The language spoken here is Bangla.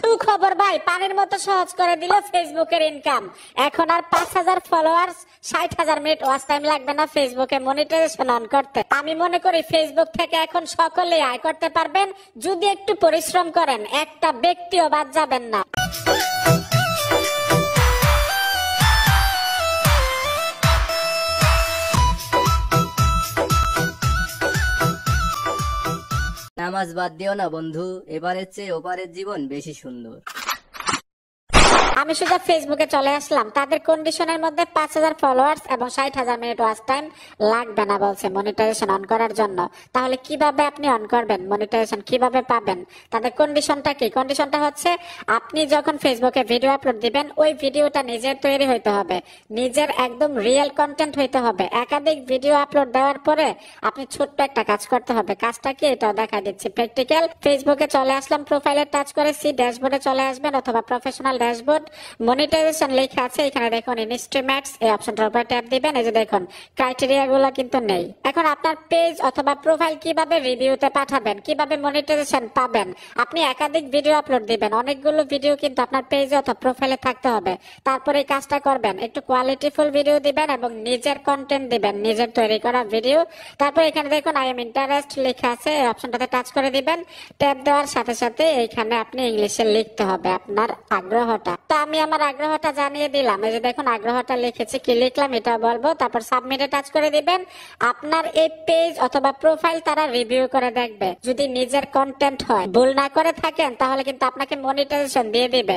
সুখবর ভাই, পানির মতো সহজ করে দিল ফেসবুকের ইনকাম। এখন আর 5000 ফলোয়ার্স 60,000 মিনিট ওয়াচ টাইম লাগবে না ফেসবুকে মনিটাইজেশন অন করতে। আমি মনে করি ফেসবুক থেকে এখন সকলেই আয় করতে পারবেন যদি একটু পরিশ্রম করেন, একটা ব্যক্তিও বাদ যাবেন না। নামাজ বাদ দিও না বন্ধু, এবারের চেয়ে ওপারের জীবন বেশি সুন্দর। আমি শুধু ফেসবুকে চলে আসলাম, তাদের কন্ডিশনের মধ্যে 5000 ফলোয়ার্স এবং 60,000 মিনিট ওয়াচ টাইম লাগবে না বলছে মনিটাইজেশন অন করার জন্য। তাহলে কিভাবে আপনি অন করবেন, মনিটাইজেশন কিভাবে পাবেন? তাদের কন্ডিশনটা কি? কন্ডিশনটা হচ্ছে আপনি যখন ফেসবুকে ভিডিও আপলোড দিবেন, ওই ভিডিওটা নিজের তৈরি হইতে হবে, নিজের একদম রিয়েল কন্টেন্ট হইতে হবে। একাধিক ভিডিও আপলোড দেওয়ার পরে আপনি ছোট্ট একটা কাজ করতে হবে। কাজটা কি এটাও দেখা দিচ্ছি প্র্যাকটিক্যাল। ফেসবুকে চলে আসলাম, প্রোফাইলে টাচ করেছি, ড্যাশবোর্ডে চলে আসবেন অথবা প্রফেশনাল ড্যাশবোর্ড, মনিটাইজেশন লেখা আছে, এখানে দেখুন ইনস্ট্রুমেন্টস, এই অপশনটার উপর ট্যাপ দিবেন। এই যে দেখুন ক্রাইটেরিয়া গুলো কিন্তু নেই। এখন আপনার পেজ অথবা প্রোফাইল কিভাবে রিভিউতে পাঠাবেন, কিভাবে মনিটাইজেশন পাবেন? আপনি একাধিক ভিডিও আপলোড দিবেন, অনেকগুলো ভিডিও কিন্তু আপনার পেজে অথবা প্রোফাইলে থাকতে হবে। তারপরে এই কাজটা করবেন, একটু কোয়ালিটিফুল ভিডিও দিবেন এবং নিজের কন্টেন্ট দিবেন, নিজের তৈরি করা ভিডিও। তারপর এখানে দেখুন আই এম ইন্টারেস্ট লেখা আছে, এই অপশনটাতে টাচ করে দিবেন। ট্যাপ দেওয়ার সাথে সাথে এইখানে আপনি ইংলিশে লিখতে হবে আপনার আগ্রহটা। তো আমি আমার আগ্রহটা জানিয়ে দিলাম, এই যে দেখুন আগ্রহটা লিখেছি, কি লিখলাম এটা বলবো। তারপর সাবমিটে টাচ করে দিবেন। আপনার এই পেজ অথবা প্রোফাইল তারা রিভিউ করে দেখবে, যদি নিজের কন্টেন্ট হয়, ভুল না করে থাকেন তাহলে কিন্তু আপনাকে মনিটাইজেশন দিয়ে দিবে।